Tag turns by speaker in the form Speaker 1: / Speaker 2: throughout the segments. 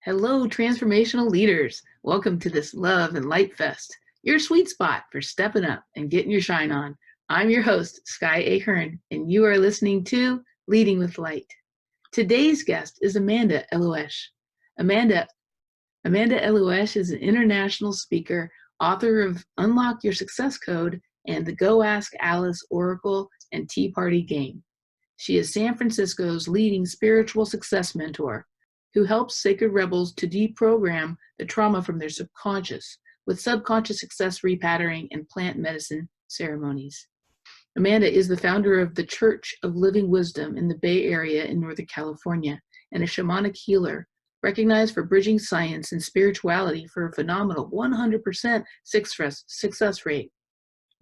Speaker 1: Hello, transformational leaders. Welcome to this Love and Light Fest, your sweet spot for stepping up and getting your shine on. I'm your host, Sky Ahern, and you are listening to Leading with Light. Today's guest is Amanda Elo'esh. Amanda Elo'esh is an international speaker, author of Unlock Your Success Code and the Go Ask Alice Oracle and Tea Party Game. She is San Francisco's leading spiritual success mentor, who helps sacred rebels to deprogram the trauma from their subconscious with subconscious success repatterning and plant medicine ceremonies. Amanda is the founder of the Church of Living Wisdom in the Bay Area in Northern California and a shamanic healer, recognized for bridging science and spirituality for a phenomenal 100% success rate.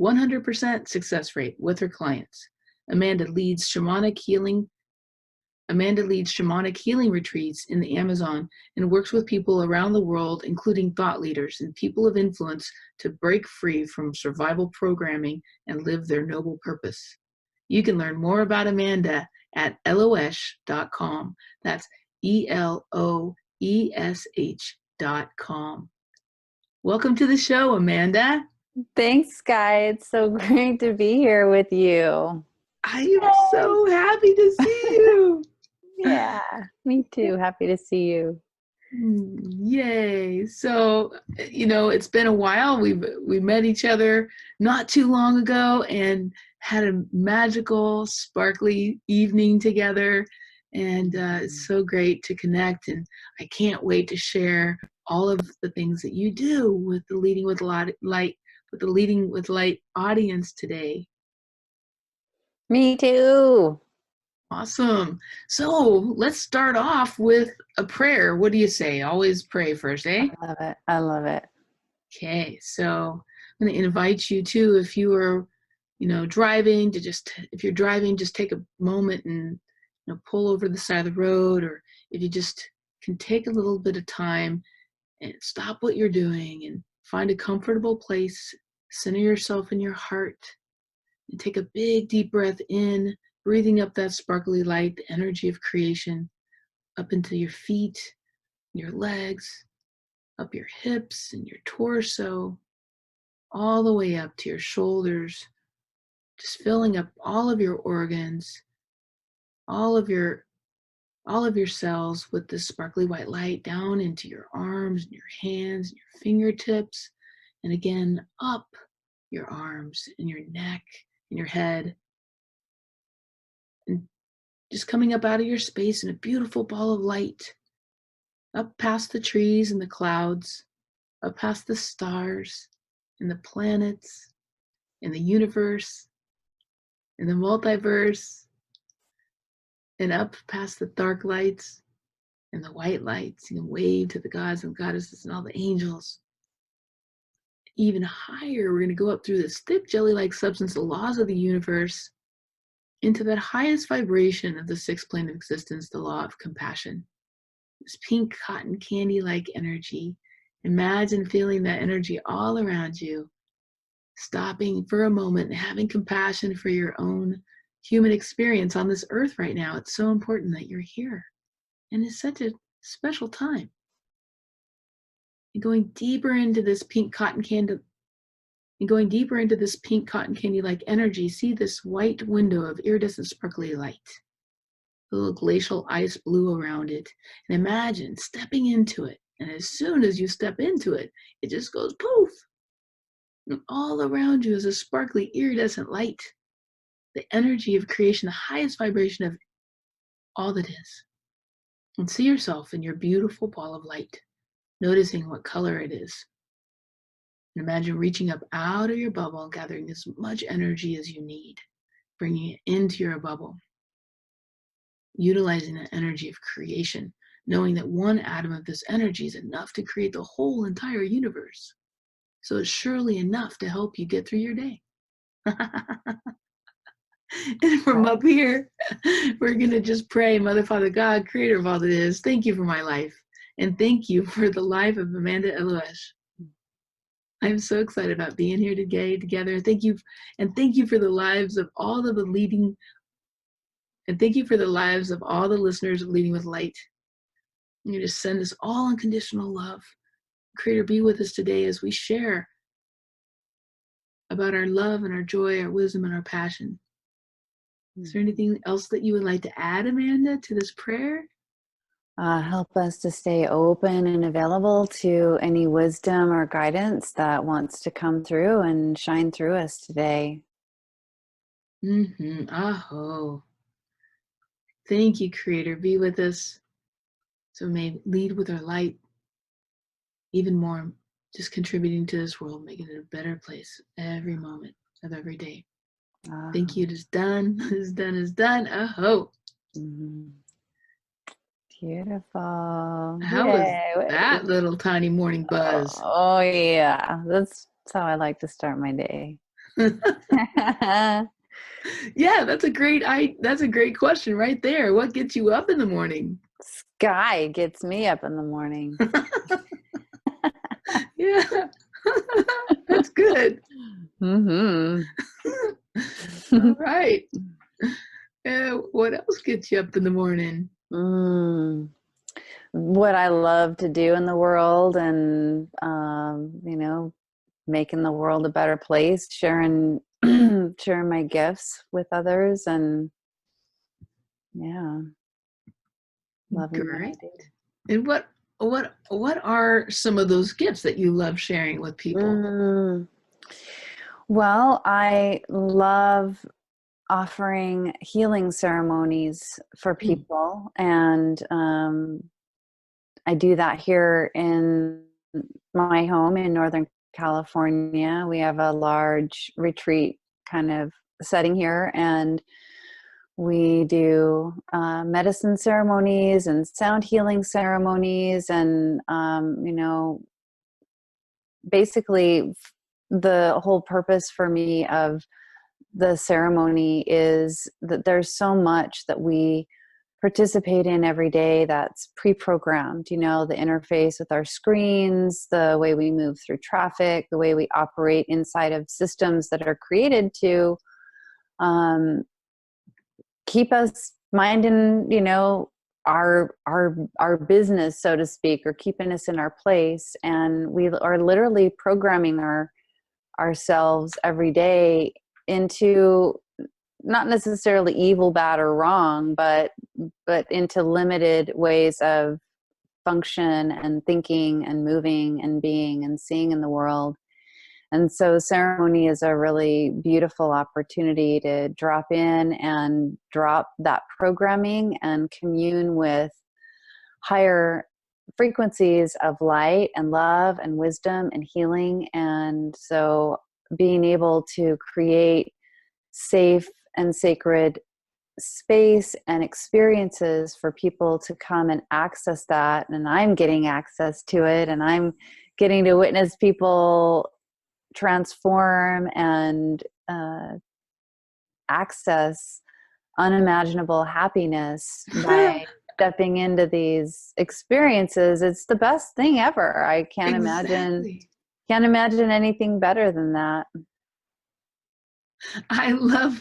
Speaker 1: 100% success rate with her clients. Amanda leads shamanic healing retreats in the Amazon and works with people around the world, including thought leaders and people of influence, to break free from survival programming and live their noble purpose. You can learn more about Amanda at Elo'esh.com. That's ELOESH.com. Welcome to the show, Amanda.
Speaker 2: Thanks, Sky. It's so great to be here with you.
Speaker 1: I am so happy to see you.
Speaker 2: Yeah, me too. Happy to see you.
Speaker 1: Yay. So, it's been a while. We met each other not too long ago and had a magical, sparkly evening together. And it's so great to connect. And I can't wait to share all of the things that you do with the Leading with Light audience today.
Speaker 2: Me too.
Speaker 1: Awesome. So let's start off with a prayer. What do you say? Always pray first, eh?
Speaker 2: I love it. I love it.
Speaker 1: Okay. So I'm going to invite you to, if you are, driving, if you're driving, just take a moment and, pull over the side of the road, or if you just can take a little bit of time and stop what you're doing and find a comfortable place, center yourself in your heart, and take a big deep breath in, breathing up that sparkly light, the energy of creation, up into your feet, your legs, up your hips and your torso, all the way up to your shoulders, just filling up all of your organs, all of your cells with this sparkly white light, down into your arms and your hands and your fingertips, and again up your arms and your neck and your head, and just coming up out of your space in a beautiful ball of light, up past the trees and the clouds, up past the stars and the planets and the universe and the multiverse, and up past the dark lights and the white lights. You can wave to the gods and goddesses and all the angels. Even higher, we're going to go up through this thick jelly-like substance, the laws of the universe, into that highest vibration of the sixth plane of existence, the law of compassion. This pink cotton candy-like energy. Imagine feeling that energy all around you, stopping for a moment and having compassion for your own human experience on this earth right now. It's so important that you're here, and it's such a special time. And going deeper into this pink cotton candy, like energy, see this white window of iridescent sparkly light, a little glacial ice blue around it, and imagine stepping into it. And as soon as you step into it, it just goes poof. And all around you is a sparkly iridescent light, the energy of creation, the highest vibration of all that is. And see yourself in your beautiful ball of light, noticing what color it is. And imagine reaching up out of your bubble and gathering as much energy as you need, bringing it into your bubble, utilizing the energy of creation, knowing that one atom of this energy is enough to create the whole entire universe. So it's surely enough to help you get through your day. And from up here, we're going to just pray, Mother, Father, God, creator of all that is, thank you for my life. And thank you for the life of Amanda Elo'esh. I'm so excited about being here today together. Thank you for the lives of all of the listeners of Leading with Light. You just send us all unconditional love. Creator, be with us today as we share about our love and our joy, our wisdom and our passion. Is there anything else that you would like to add, Amanda, to this prayer?
Speaker 2: Help us to stay open and available to any wisdom or guidance that wants to come through and shine through us today.
Speaker 1: Aho. Thank you, Creator. Be with us. So may lead with our light even more, just contributing to this world, making it a better place every moment of every day. Thank you. It is done. It is done. It is done. Aho.
Speaker 2: Beautiful.
Speaker 1: How was that little tiny morning buzz?
Speaker 2: Oh yeah. That's how I like to start my day.
Speaker 1: Yeah, that's a great question right there. What gets you up in the morning?
Speaker 2: Sky gets me up in the morning.
Speaker 1: Yeah. That's good.
Speaker 2: Mm-hmm.
Speaker 1: All right. What else gets you up in the morning?
Speaker 2: What I love to do in the world, and making the world a better place, sharing my gifts with others, and loving what I
Speaker 1: Great.
Speaker 2: do.
Speaker 1: And what are some of those gifts that you love sharing with people?
Speaker 2: Well, I love offering healing ceremonies for people, and I do that here in my home in Northern California. We have a large retreat kind of setting here, and we do medicine ceremonies and sound healing ceremonies, and basically the whole purpose for me of the ceremony is that there's so much that we participate in every day that's pre-programmed, the interface with our screens, the way we move through traffic, the way we operate inside of systems that are created to keep us minding, our business, so to speak, or keeping us in our place. And we are literally programming ourselves every day into not necessarily evil, bad, or wrong, but into limited ways of function and thinking and moving and being and seeing in the world. And so ceremony is a really beautiful opportunity to drop in and drop that programming and commune with higher frequencies of light and love and wisdom and healing. And so being able to create safe and sacred space and experiences for people to come and access that, and I'm getting access to it, and I'm getting to witness people transform and access unimaginable happiness by stepping into these experiences. It's the best thing ever. I can't imagine anything better than that.
Speaker 1: I love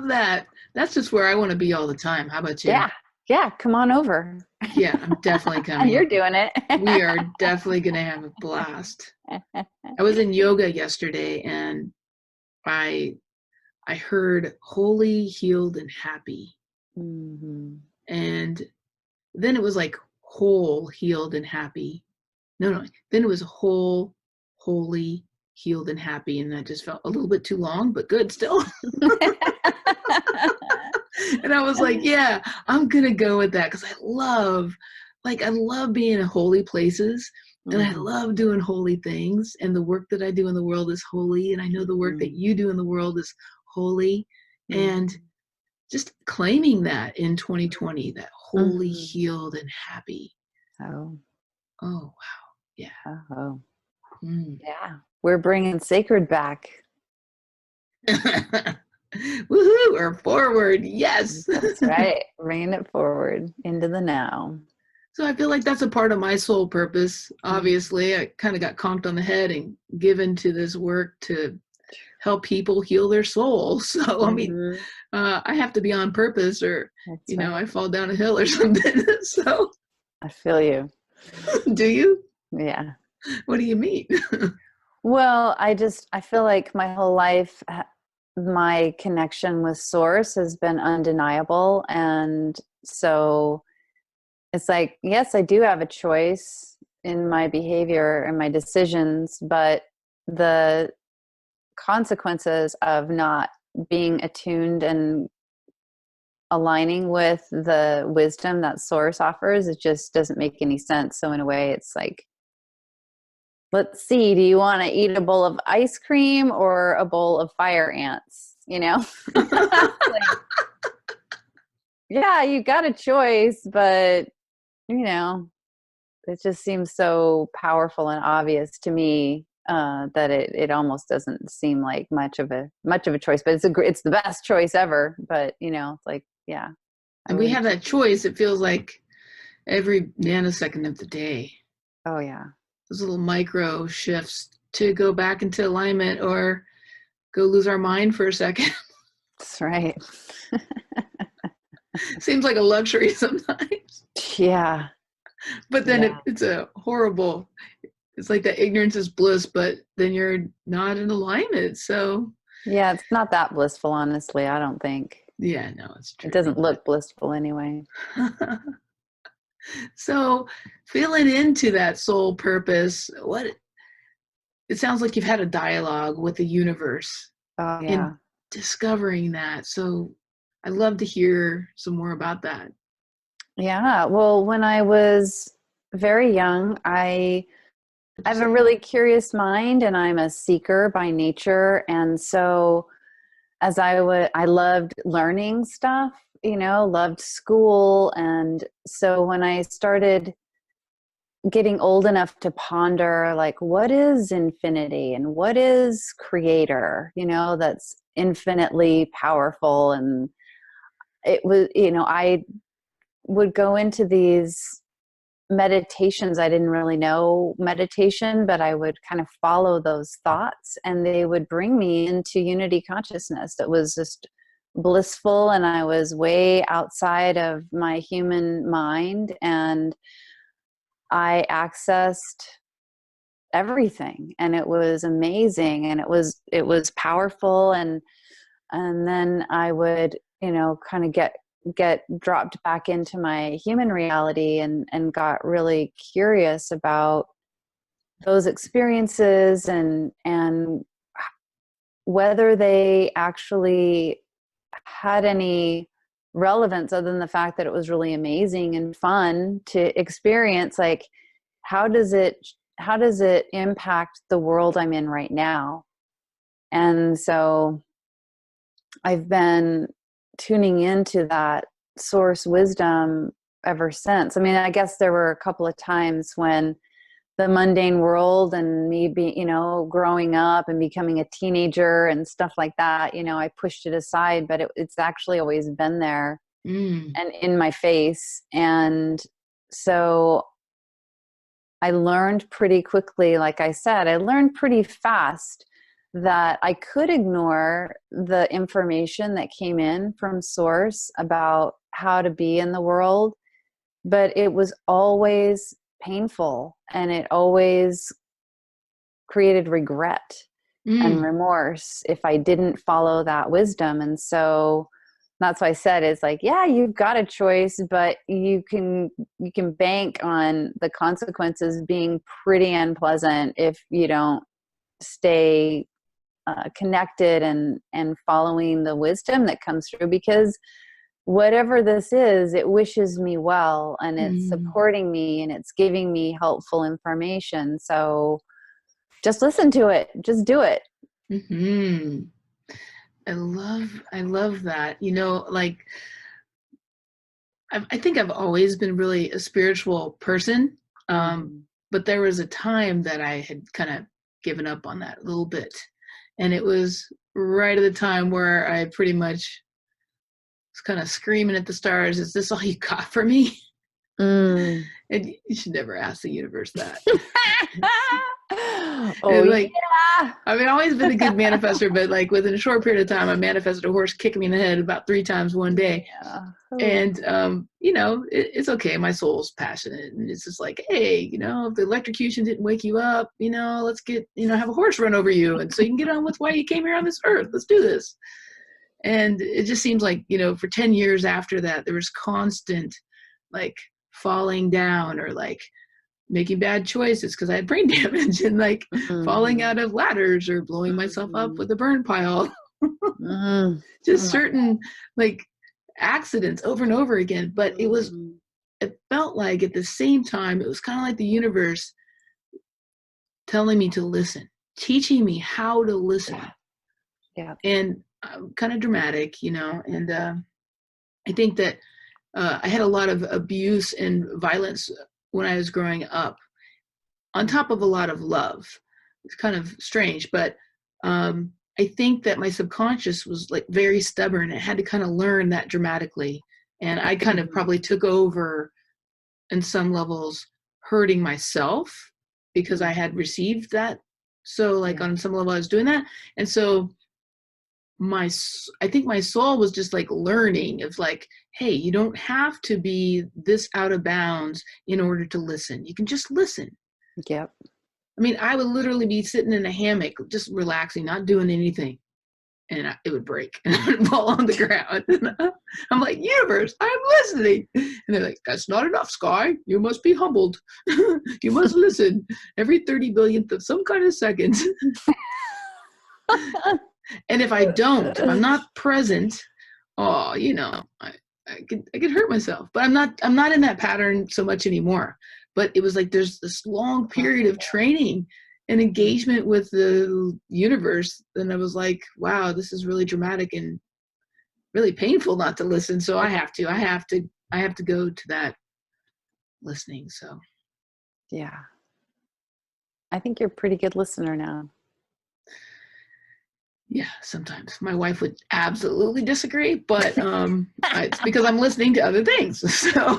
Speaker 1: that. That's just where I want to be all the time. How about you?
Speaker 2: Yeah, come on over.
Speaker 1: Yeah, I'm definitely coming.
Speaker 2: And you're doing it.
Speaker 1: We are definitely going to have a blast. I was in yoga yesterday, and I heard holy, healed, and happy.
Speaker 2: Mm-hmm.
Speaker 1: And then it was like whole, healed, and happy. No. Then it was whole, holy, healed, and happy. And that just felt a little bit too long, but good still. And I was like, yeah, I'm going to go with that, because I love being in holy places. And I love doing holy things. And the work that I do in the world is holy. And I know the work that you do in the world is holy. And just claiming that in 2020, that holy, healed, and happy.
Speaker 2: Oh,
Speaker 1: wow. Yeah.
Speaker 2: Oh. Yeah. We're bringing sacred back.
Speaker 1: Woohoo, or forward. Yes.
Speaker 2: That's right. Bringing it forward into the now.
Speaker 1: So I feel like that's a part of my soul purpose. Obviously, I kind of got conked on the head and given to this work to help people heal their soul. So, I mean, I have to be on purpose, or, I fall down a hill or something. So
Speaker 2: I feel you.
Speaker 1: Do you?
Speaker 2: Yeah.
Speaker 1: What do you mean?
Speaker 2: Well, I feel like my whole life, my connection with source has been undeniable. And so it's like, yes, I do have a choice in my behavior and my decisions, but the consequences of not being attuned and aligning with the wisdom that source offers, it just doesn't make any sense. So in a way, it's like, let's see, do you want to eat a bowl of ice cream or a bowl of fire ants? You know? Like, yeah, you got a choice, but you know, it just seems so powerful and obvious to me that it almost doesn't seem like much of a choice. But it's the best choice ever. But you know, it's like, yeah, I
Speaker 1: And we
Speaker 2: would.
Speaker 1: have that choice, it feels like every nanosecond of the day.
Speaker 2: Oh yeah,
Speaker 1: Those little micro shifts to go back into alignment or go lose our mind for a second.
Speaker 2: that's right.
Speaker 1: Seems like a luxury sometimes.
Speaker 2: Yeah,
Speaker 1: But then
Speaker 2: yeah,
Speaker 1: it's a horrible, it's like that ignorance is bliss, but then you're not in alignment. So
Speaker 2: yeah. It's not that blissful, honestly. I don't think
Speaker 1: yeah, no, it's
Speaker 2: it
Speaker 1: true.
Speaker 2: doesn't look blissful anyway.
Speaker 1: So feeling into that soul purpose, what it sounds like you've had a dialogue with the universe
Speaker 2: Oh
Speaker 1: in
Speaker 2: yeah.
Speaker 1: discovering that. So I'd love to hear some more about that.
Speaker 2: Yeah. Well, when I was very young, I have a really curious mind and I'm a seeker by nature. And so as I loved learning stuff, you know, loved school. And so when I started getting old enough to ponder, like, what is infinity and what is creator, you know, that's infinitely powerful. And it was, you know, I would go into these meditations. I didn't really know meditation, but I would kind of follow those thoughts and they would bring me into unity consciousness that was just blissful. And I was way outside of my human mind and I accessed everything and it was amazing and it was powerful. And then I would, you know, kind of get dropped back into my human reality and got really curious about those experiences and whether they actually had any relevance other than the fact that it was really amazing and fun to experience. Like, how does it impact the world I'm in right now? And so I've been tuning into that source wisdom ever since. I mean, I guess there were a couple of times when the mundane world and me being, you know, growing up and becoming a teenager and stuff like that, you know, I pushed it aside, but it's actually always been there
Speaker 1: Mm.
Speaker 2: and in my face. And so I learned pretty quickly, like I said, I learned pretty fast that I could ignore the information that came in from source about how to be in the world, but it was always painful and it always created regret and
Speaker 1: Mm.
Speaker 2: remorse if I didn't follow that wisdom. And so that's why I said it's like, yeah, you've got a choice, but you can bank on the consequences being pretty unpleasant if you don't stay connected and following the wisdom that comes through, because whatever this is, it wishes me well and it's
Speaker 1: Mm.
Speaker 2: supporting me and it's giving me helpful information. So just listen to it, just do it.
Speaker 1: Hmm. I love that. You know, like I think I've always been really a spiritual person, um,
Speaker 2: Mm-hmm.
Speaker 1: but there was a time that I had kind of given up on that a little bit, and it was right at the time where I pretty much was kind of screaming at the stars, "Is this all you got for me?"
Speaker 2: Mm.
Speaker 1: And you should never ask the universe that.
Speaker 2: Oh
Speaker 1: It's like
Speaker 2: yeah.
Speaker 1: I mean, I've always been a good manifester, but like within a short period of time, I manifested a horse kicking me in the head about 3 times one day.
Speaker 2: Yeah.
Speaker 1: And, it's okay. My soul's passionate. And it's just like, hey, if the electrocution didn't wake you up, let's get, have a horse run over you. And so you can get on with why you came here on this earth. Let's do this. And it just seems like, for 10 years after that, there was constant like falling down or like making bad choices because I had brain damage and like falling out of ladders or blowing myself up with a burn pile. Just certain like accidents over and over again. But it felt like at the same time, it was kind of like the universe telling me to listen, teaching me how to listen.
Speaker 2: Yeah.
Speaker 1: And I'm kind of dramatic, and I think that I had a lot of abuse and violence when I was growing up, on top of a lot of love. It's kind of strange, but I think that my subconscious was like very stubborn. It had to kind of learn that dramatically. And I kind of probably took over in some levels, hurting myself because I had received that. So like on some level I was doing that. And so I think my soul was just like learning of like, hey, you don't have to be this out of bounds in order to listen. You can just listen.
Speaker 2: Yep.
Speaker 1: I mean, I would literally be sitting in a hammock, just relaxing, not doing anything. And it would break and I would fall on the ground. I'm like, universe, I'm listening. And they're like, that's not enough, Sky. You must be humbled. You must listen every 30 billionth of some kind of second. And if I don't, if I'm not present, I could hurt myself. But I'm not in that pattern so much anymore. But it was like there's this long period of training and engagement with the universe. And I was like, wow, this is really dramatic and really painful not to listen. So I have to go to that listening. So
Speaker 2: yeah. I think you're a pretty good listener now.
Speaker 1: Yeah, sometimes my wife would absolutely disagree, but it's because I'm listening to other things. So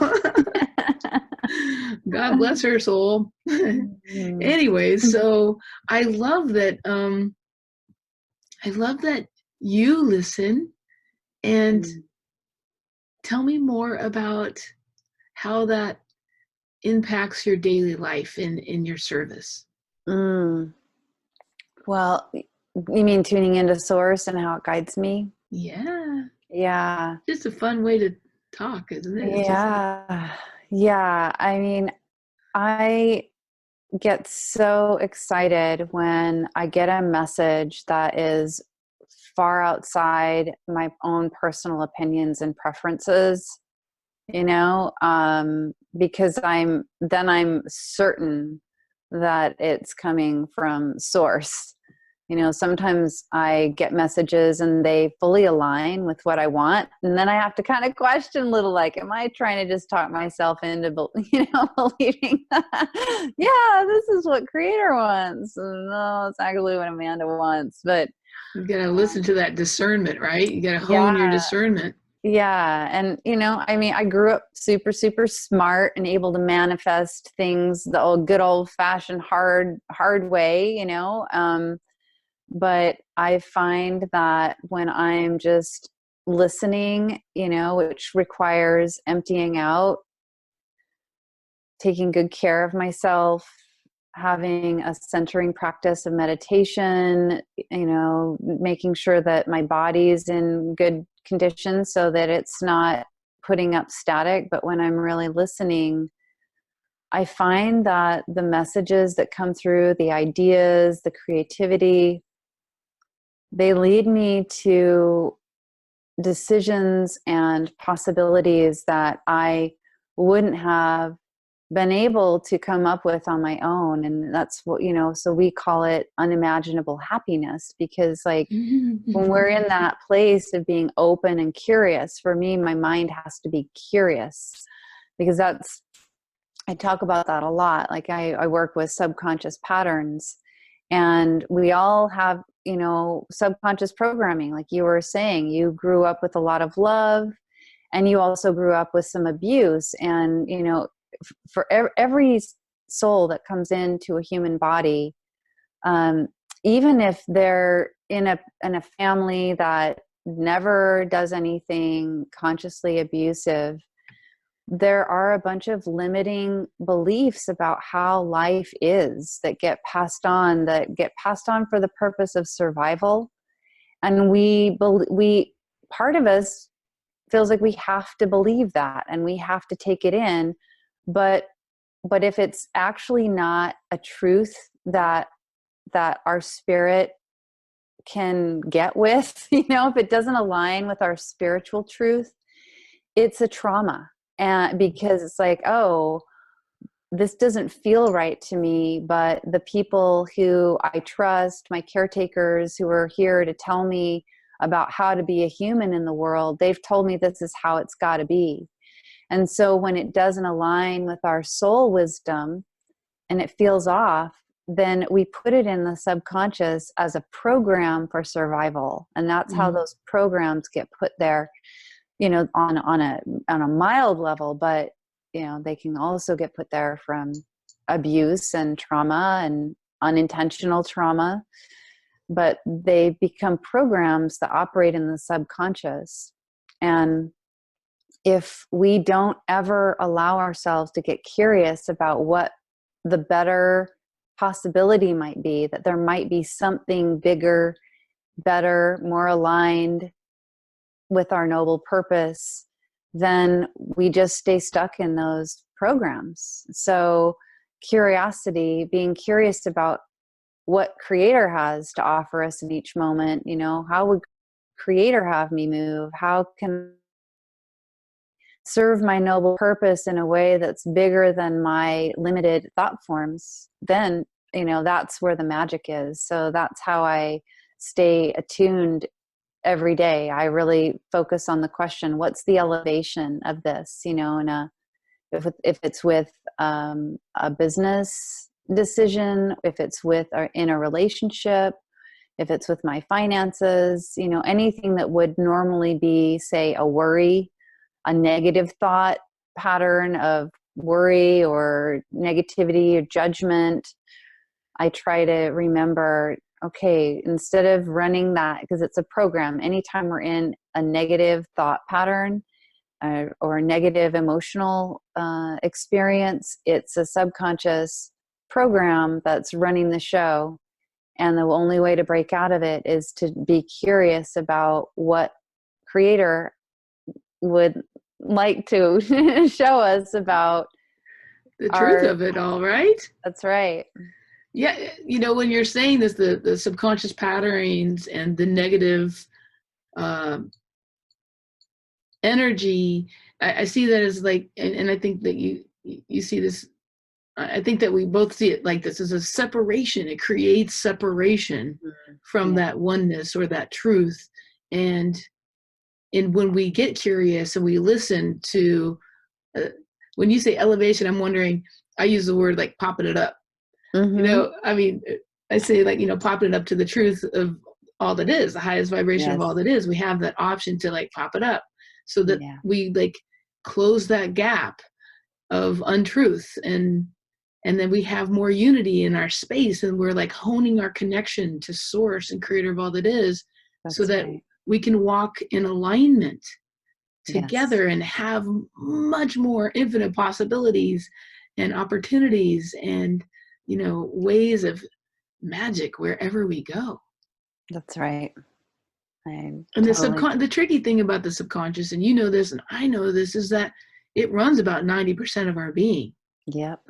Speaker 1: God bless her soul. Anyways, so I love that. I love that you listen, and tell me more about how that impacts your daily life in your service.
Speaker 2: Well, you mean tuning into source and how it guides me?
Speaker 1: Yeah.
Speaker 2: Yeah.
Speaker 1: Just a fun way to talk, isn't it? It's
Speaker 2: yeah. Yeah. I mean, I get so excited when I get a message that is far outside my own personal opinions and preferences, because I'm certain that it's coming from source. Sometimes I get messages and they fully align with what I want. And then I have to kind of question a little, like, am I trying to just talk myself into, believing that, yeah, this is what creator wants. No, it's actually what Amanda wants. But
Speaker 1: you got to listen to that discernment, right? You got to hone your discernment.
Speaker 2: Yeah. And, I grew up super, super smart and able to manifest things the good old fashioned hard way, but I find that when I'm just listening, which requires emptying out, taking good care of myself, having a centering practice of meditation, making sure that my body's in good condition so that it's not putting up static. But when I'm really listening, I find that the messages that come through, the ideas, the creativity, they lead me to decisions and possibilities that I wouldn't have been able to come up with on my own. And that's what, so we call it unimaginable happiness, because like when we're in that place of being open and curious, for me, my mind has to be curious, because I talk about that a lot. Like I work with subconscious patterns, and we all have, subconscious programming. Like you were saying, you grew up with a lot of love, and you also grew up with some abuse. And, for every soul that comes into a human body, even if they're in a family that never does anything consciously abusive, there are a bunch of limiting beliefs about how life is that get passed on for the purpose of survival. And we part of us feels like we have to believe that and we have to take it in. But if it's actually not a truth that our spirit can get with, if it doesn't align with our spiritual truth, it's a trauma. And because it's like, oh, this doesn't feel right to me, but the people who I trust, my caretakers who are here to tell me about how to be a human in the world, they've told me this is how it's got to be. And so when it doesn't align with our soul wisdom and it feels off, then we put it in the subconscious as a program for survival. And that's how those programs get put there, on a mild level, but they can also get put there from abuse and trauma and unintentional trauma, but they become programs that operate in the subconscious. And if we don't ever allow ourselves to get curious about what the better possibility might be, that there might be something bigger, better, more aligned with our noble purpose, then we just stay stuck in those programs. So curiosity, being curious about what Creator has to offer us in each moment, how would Creator have me move? How can serve my noble purpose in a way that's bigger than my limited thought forms? Then, that's where the magic is. So that's how I stay attuned every day. I really focus on the question, what's the elevation of this, if it's with a business decision, if it's in a relationship, if it's with my finances, anything that would normally be, say, a worry, a negative thought pattern of worry or negativity or judgment, I try to remember, okay, instead of running that, because it's a program, anytime we're in a negative thought pattern or a negative emotional experience, it's a subconscious program that's running the show. And the only way to break out of it is to be curious about what Creator would like to show us about
Speaker 1: the truth of it all, right?
Speaker 2: That's right.
Speaker 1: Yeah, when you're saying this, the subconscious patterns and the negative energy, I see that as like, and I think that you see this. I think that we both see it like this as a separation. It creates separation from that oneness or that truth. And when we get curious and we listen to, when you say elevation, I'm wondering, I use the word like popping it up. I say like, popping it up to the truth of all that is, the highest vibration of all that is. We have that option to like pop it up so that we like close that gap of untruth, and then we have more unity in our space, and we're like honing our connection to source and Creator of all that is. That's so that we can walk in alignment together and have much more infinite possibilities and opportunities and ways of magic wherever we go.
Speaker 2: That's right.
Speaker 1: And the tricky thing about the subconscious, and this and I know this, is that it runs about 90% of our being.
Speaker 2: Yep.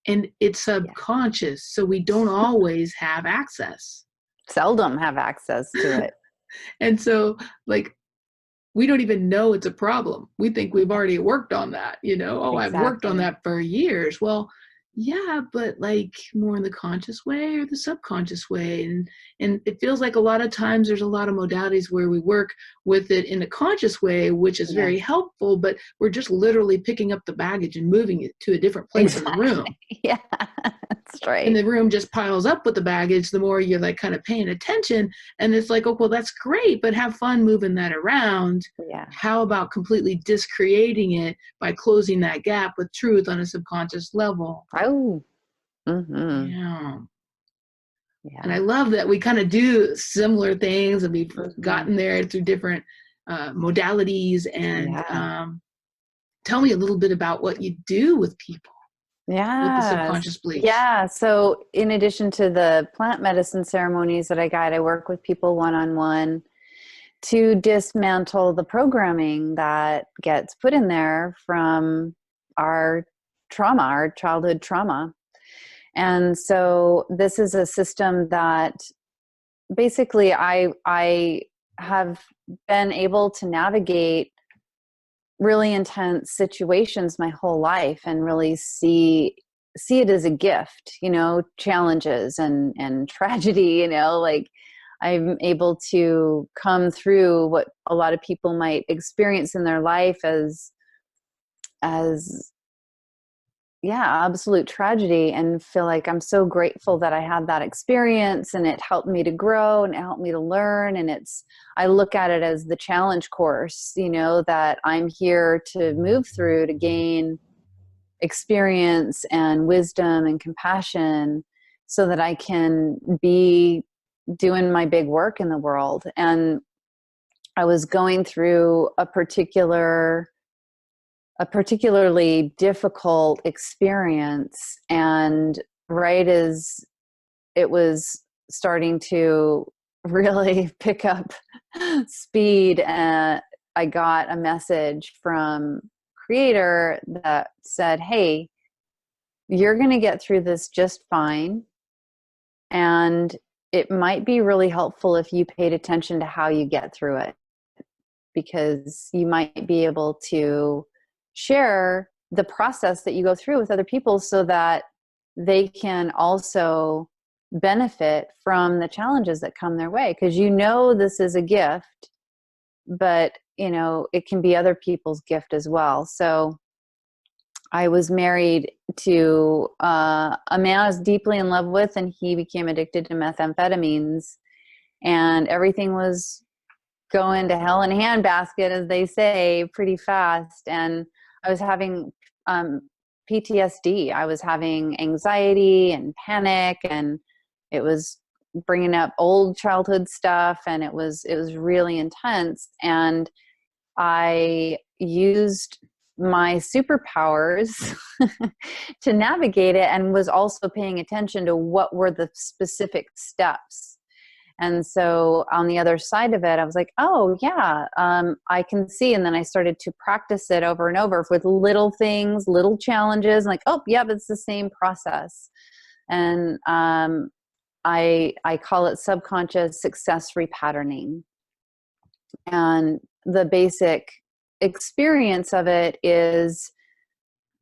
Speaker 1: And it's subconscious, so we don't always have access.
Speaker 2: Seldom have access to it.
Speaker 1: And so, like, we don't even know it's a problem. We think we've already worked on that, Exactly. I've worked on that for years. Well, yeah, but like more in the conscious way or the subconscious way. And it feels like a lot of times there's a lot of modalities where we work with it in a conscious way, which is very helpful, but we're just literally picking up the baggage and moving it to a different place in the room.
Speaker 2: Yeah, that's right.
Speaker 1: And the room just piles up with the baggage the more you're like kind of paying attention. And it's like, oh, well, that's great, but have fun moving that around.
Speaker 2: Yeah.
Speaker 1: How about completely discreating it by closing that gap with truth on a subconscious level?
Speaker 2: Oh. Mm-hmm.
Speaker 1: Yeah.
Speaker 2: Yeah.
Speaker 1: And I love that we kind of do similar things, and we've gotten there through different modalities. And tell me a little bit about what you do with people with the subconscious beliefs.
Speaker 2: Yeah. So in addition to the plant medicine ceremonies that I guide, I work with people one-on-one to dismantle the programming that gets put in there from our trauma, our childhood trauma. And so this is a system that basically I have been able to navigate really intense situations my whole life and really see it as a gift, you know, challenges and tragedy, you know, like I'm able to come through what a lot of people might experience in their life as absolute tragedy, and feel like I'm so grateful that I had that experience, and it helped me to grow and it helped me to learn. And I look at it as the challenge course, you know, that I'm here to move through to gain experience and wisdom and compassion so that I can be doing my big work in the world. And I was going through a particularly difficult experience, and right as it was starting to really pick up speed, I got a message from Creator that said, hey, you're going to get through this just fine, and it might be really helpful if you paid attention to how you get through it, because you might be able to share the process that you go through with other people so that they can also benefit from the challenges that come their way. Because you know this is a gift, but you know it can be other people's gift as well. So I was married to a man I was deeply in love with, and he became addicted to methamphetamines, and everything was going to hell in a handbasket, as they say, pretty fast. And I was having PTSD. I was having anxiety and panic, and it was bringing up old childhood stuff, and it was really intense. And I used my superpowers to navigate it, and was also paying attention to what were the specific steps. And so on the other side of it, I was like, oh yeah, I can see. And then I started to practice it over and over with little things, little challenges, like, oh yeah, it's the same process. And I call it subconscious success repatterning. And the basic experience of it is,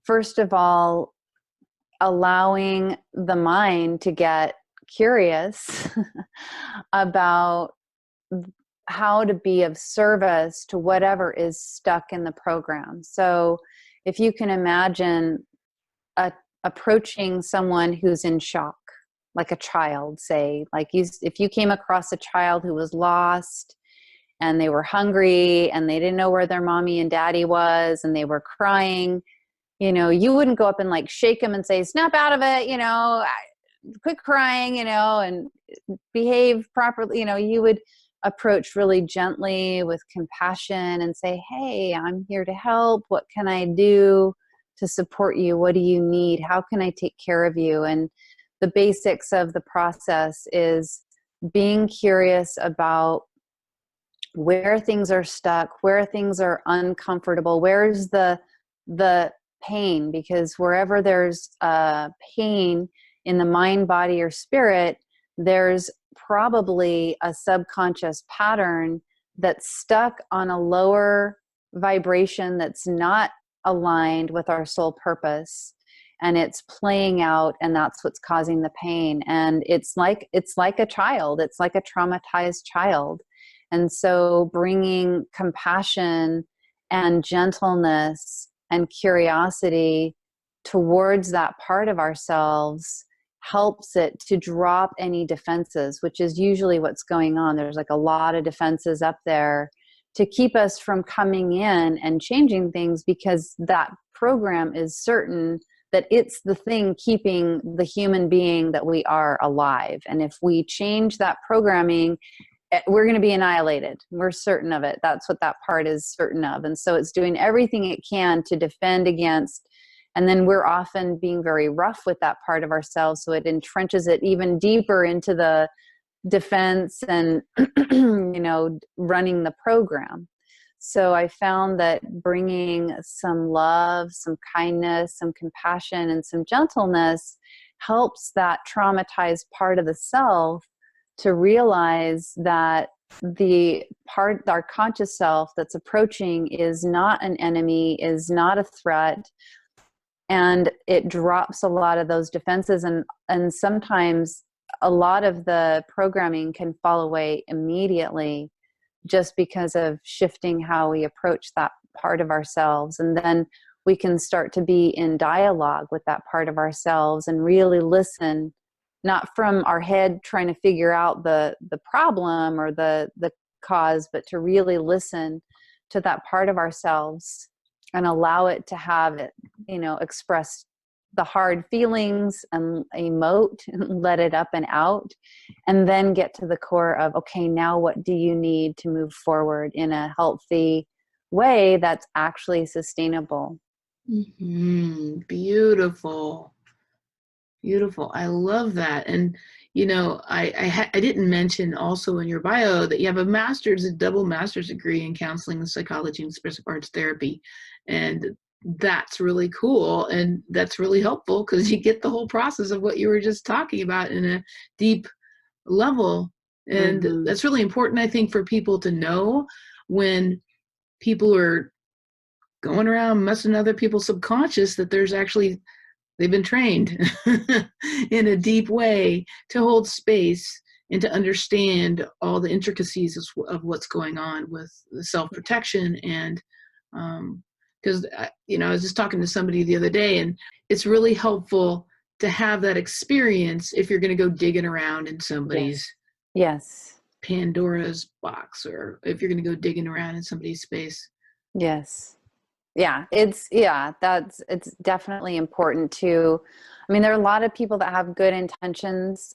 Speaker 2: first of all, allowing the mind to get curious about how to be of service to whatever is stuck in the program. So if you can imagine approaching someone who's in shock, like a child, say, like if you came across a child who was lost and they were hungry and they didn't know where their mommy and daddy was and they were crying, you know, you wouldn't go up and like shake them and say, snap out of it, you know, quit crying, you know, and behave properly. You know, you would approach really gently with compassion and say, hey, I'm here to help. What can I do to support you? What do you need? How can I take care of you? And the basics of the process is being curious about where things are stuck, where things are uncomfortable, where's the pain, because wherever there's pain in the mind, body, or spirit, there's probably a subconscious pattern that's stuck on a lower vibration that's not aligned with our soul purpose, and it's playing out, and that's what's causing the pain. And it's like a child, it's like a traumatized child. And so bringing compassion and gentleness and curiosity towards that part of ourselves helps it to drop any defenses, which is usually what's going on. There's like a lot of defenses up there to keep us from coming in and changing things, because that program is certain that it's the thing keeping the human being that we are alive. And if we change that programming, we're going to be annihilated. We're certain of it. That's what that part is certain of. And so it's doing everything it can to defend against. And then we're often being very rough with that part of ourselves. So it entrenches it even deeper into the defense and, running the program. So I found that bringing some love, some kindness, some compassion, and some gentleness helps that traumatized part of the self to realize that the part, our conscious self that's approaching, is not an enemy, is not a threat. And it drops a lot of those defenses. And sometimes a lot of the programming can fall away immediately just because of shifting how we approach that part of ourselves. And then we can start to be in dialogue with that part of ourselves and really listen, not from our head trying to figure out the problem or the cause, but to really listen to that part of ourselves and allow it to have it, express the hard feelings and emote and let it up and out, and then get to the core of, okay, now what do you need to move forward in a healthy way that's actually sustainable?
Speaker 1: Mm-hmm. Beautiful. Beautiful. I love that. And, I didn't mention also in your bio that you have a double master's degree in counseling and psychology and expressive arts therapy. And that's really cool. And that's really helpful because you get the whole process of what you were just talking about in a deep level. And
Speaker 2: Mm-hmm.
Speaker 1: that's really important, I think, for people to know when people are going around messing other people's subconscious, that they've been trained in a deep way to hold space and to understand all the intricacies of what's going on with the self-protection. And because, I was just talking to somebody the other day, and it's really helpful to have that experience if you're going to go digging around in somebody's
Speaker 2: Yes.
Speaker 1: Pandora's box, or if you're going to go digging around in somebody's space.
Speaker 2: Yes. Yeah, it's definitely important to, there are a lot of people that have good intentions,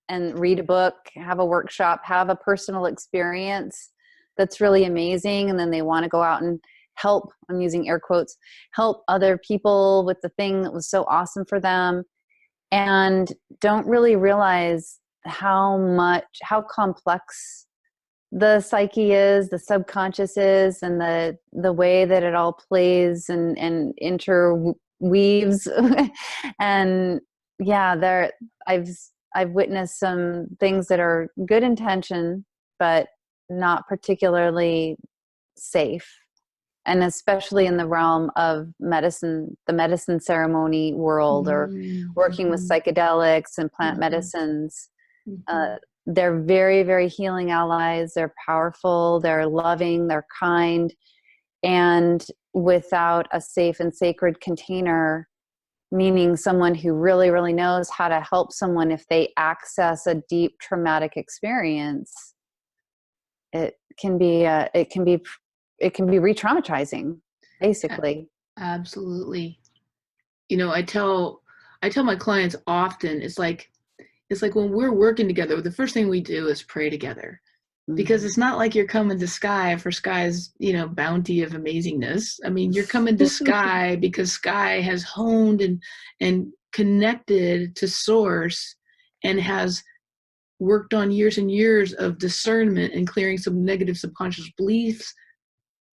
Speaker 2: and read a book, have a workshop, have a personal experience that's really amazing. And then they want to go out and help, I'm using air quotes, help other people with the thing that was so awesome for them, and don't really realize how complex the psyche is, the subconscious is, and the way that it all plays and interweaves. And yeah, I've witnessed some things that are good intention, but not particularly safe. And especially in the realm of medicine, the medicine ceremony world, or working with psychedelics and plant medicines. They're very, very healing allies. They're powerful. They're loving. They're kind. And without a safe and sacred container, meaning someone who really, really knows how to help someone if they access a deep traumatic experience, it can be re-traumatizing, basically.
Speaker 1: Absolutely. I tell my clients often, it's like when we're working together, the first thing we do is pray together, because it's not like you're coming to Sky for Sky's, bounty of amazingness. I mean, you're coming to Sky because Sky has honed and connected to source and has worked on years and years of discernment and clearing some negative subconscious beliefs,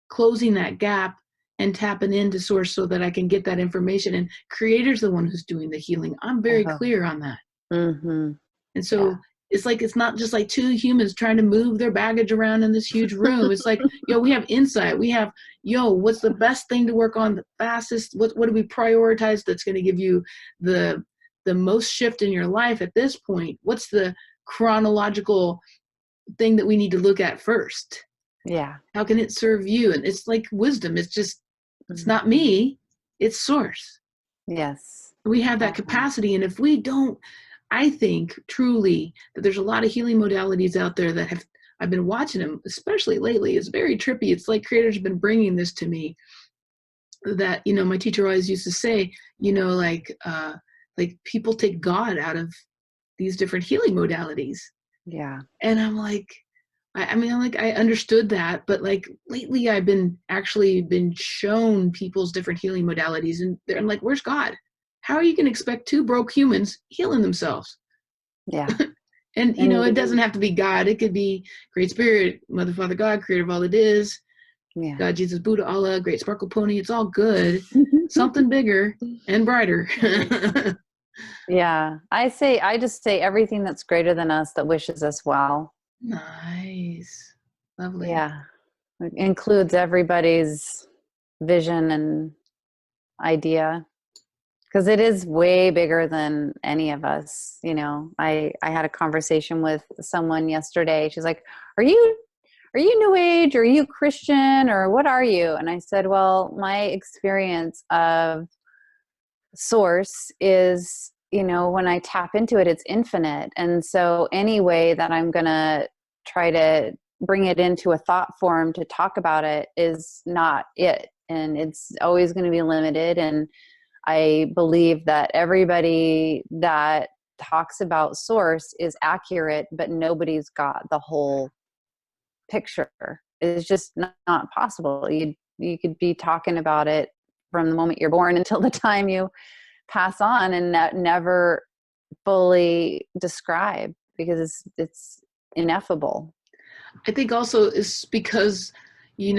Speaker 1: closing that gap and tapping into source so that I can get that information. And Creator's the one who's doing the healing. I'm very clear on that.
Speaker 2: Mm-hmm.
Speaker 1: And so it's not just like two humans trying to move their baggage around in this huge room. It's like, we have insight. We have, what's the best thing to work on the fastest? What do we prioritize that's going to give you the most shift in your life at this point? What's the chronological thing that we need to look at first?
Speaker 2: Yeah.
Speaker 1: How can it serve you? And it's like wisdom. It's just, it's not me, it's source.
Speaker 2: Yes.
Speaker 1: We have that capacity. And if we don't, I think truly that there's a lot of healing modalities out there that I've been watching them, especially lately. It's very trippy. It's like Creator's been bringing this to me. that, my teacher always used to say, like people take God out of these different healing modalities.
Speaker 2: Yeah.
Speaker 1: And I'm like, I understood that, but like lately I've been shown people's different healing modalities, and I'm like, where's God? How are you going to expect two broke humans healing themselves?
Speaker 2: Yeah.
Speaker 1: And, it doesn't have to be God. It could be Great Spirit, Mother, Father, God, creator of all that is,
Speaker 2: Yeah.
Speaker 1: God, Jesus, Buddha, Allah, Great Sparkle Pony. It's all good. Something bigger and brighter.
Speaker 2: Yeah. I just say everything that's greater than us that wishes us well.
Speaker 1: Nice. Lovely.
Speaker 2: Yeah. It includes everybody's vision and idea, because it is way bigger than any of us. I had a conversation with someone yesterday. She's like, are you New Age, or are you Christian, or what are you? And I said, well, my experience of source is, when I tap into it, it's infinite. And so any way that I'm going to try to bring it into a thought form to talk about it is not it. And it's always going to be limited. And I believe that everybody that talks about source is accurate, but nobody's got the whole picture. It's just not possible. You could be talking about it from the moment you're born until the time you pass on, and never fully describe, because it's ineffable.
Speaker 1: I think also it's because, we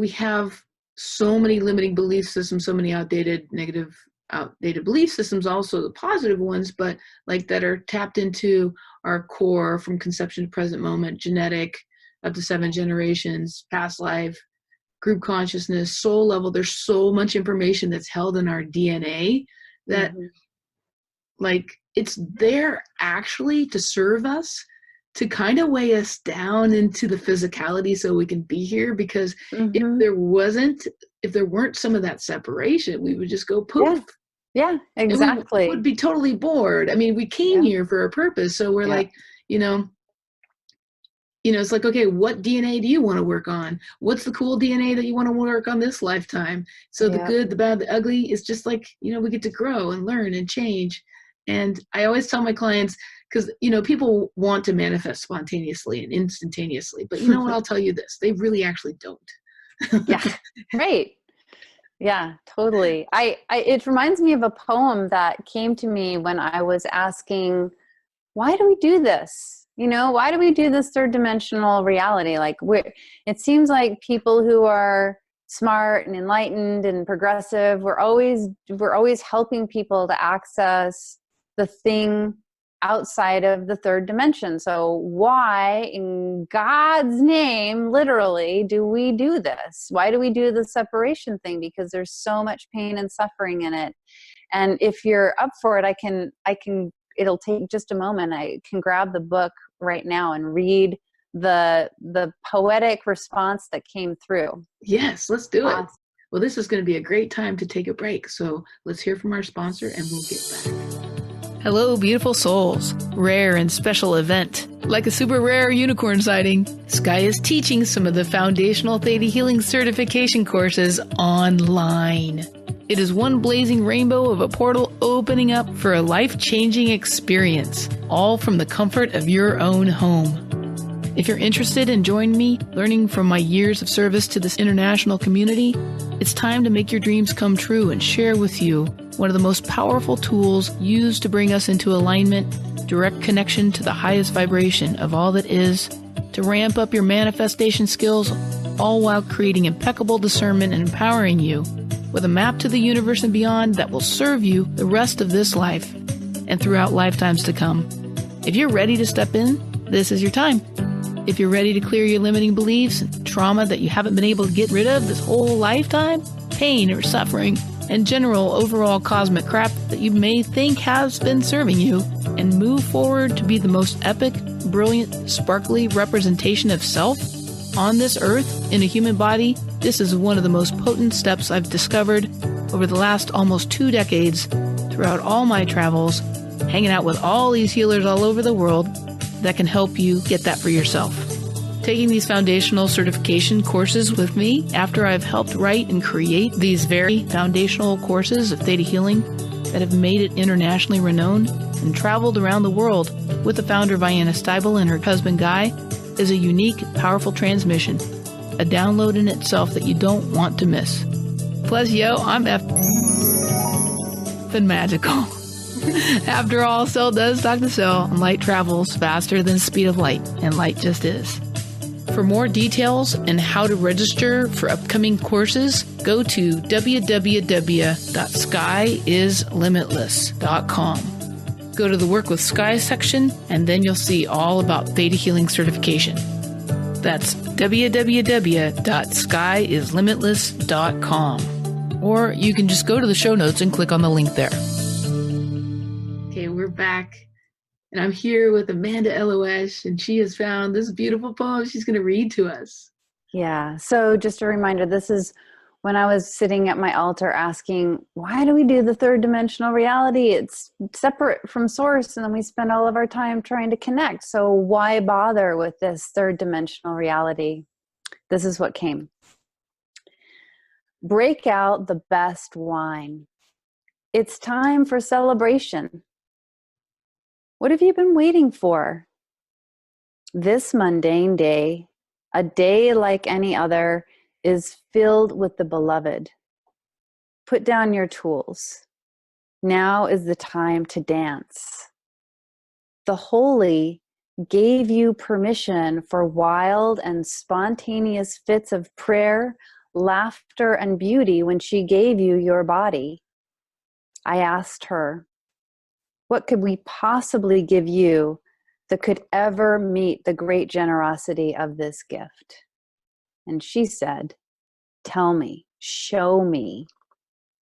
Speaker 1: have so many limiting belief systems, so many outdated belief systems, also the positive ones, but like that are tapped into our core from conception to present moment, genetic, up to 7 generations, past life, group consciousness, soul level. There's so much information that's held in our DNA that like it's there actually to serve us, to kind of weigh us down into the physicality so we can be here. Because if there weren't some of that separation, we would just go poof.
Speaker 2: Yeah, exactly.
Speaker 1: And we would be totally bored. I mean, we came here for a purpose. So we're like, it's like, okay, what DNA do you want to work on? What's the cool DNA that you want to work on this lifetime? So the good, the bad, the ugly is just like, we get to grow and learn and change. And I always tell my clients, because, people want to manifest spontaneously and instantaneously, but you know what, I'll tell you this, they really actually don't.
Speaker 2: Yeah, right. Yeah, totally. It reminds me of a poem that came to me when I was asking, why do we do this? Why do we do this third dimensional reality? Like, it seems like people who are smart and enlightened and progressive, we're always helping people to access the thing outside of the third dimension. So why in God's name, literally, do we do this? Why do we do the separation thing? Because there's so much pain and suffering in it. And if you're up for it, I can, it'll take just a moment. I can grab the book right now and read the poetic response that came through.
Speaker 1: Yes, let's do it. Well, this is going to be a great time to take a break. So let's hear from our sponsor and we'll get back. Hello, beautiful souls. Rare and special event. Like a super rare unicorn sighting, Sky is teaching some of the foundational Theta Healing certification courses online. It is one blazing rainbow of a portal opening up for a life-changing experience, all from the comfort of your own home. If you're interested in joining me, learning from my years of service to this international community, it's time to make your dreams come true and share with you one of the most powerful tools used to bring us into alignment, direct connection to the highest vibration of all that is, to ramp up your manifestation skills, all while creating impeccable discernment and empowering you with a map to the universe and beyond that will serve you the rest of this life and throughout lifetimes to come. If you're ready to step in, this is your time. If you're ready to clear your limiting beliefs and trauma that you haven't been able to get rid of this whole lifetime, pain or suffering, and general overall cosmic crap that you may think has been serving you, and move forward to be the most epic, brilliant, sparkly representation of self on this earth in a human body, this is one of the most potent steps I've discovered over the last almost 2 decades throughout all my travels, hanging out with all these healers all over the world that can help you get that for yourself. taking these foundational certification courses with me after I've helped write and create these very foundational courses of theta healing that have made it internationally renowned and traveled around the world with the founder Vianna Steibel and her husband Guy is a unique, powerful transmission, a download in itself that you don't want to miss. Plus, I'm effing magical. After all, cell does talk to cell, and light travels faster than the speed of light, and light just is. For more details and how to register for upcoming courses, go to www.skyislimitless.com. Go to the Work with Sky section, and then you'll see all about Theta Healing certification. That's www.skyislimitless.com. Or you can just go to the show notes and click on the link there. Okay, we're back. And I'm here with Amanda Elo'esh, and she has found this beautiful poem she's going to read to us.
Speaker 2: Yeah. So just a reminder, this is when I was sitting at my altar asking, why do we do the third dimensional reality? It's separate from source, and then we spend all of our time trying to connect. So why bother with this third dimensional reality? This is what came. Break out the best wine. It's time for celebration. What have you been waiting for? This mundane day, a day like any other, is filled with the beloved. Put down your tools. Now is the time to dance. The holy gave you permission for wild and spontaneous fits of prayer, laughter, and beauty when she gave you your body. I asked her, what could we possibly give you that could ever meet the great generosity of this gift? And she said, tell me, show me,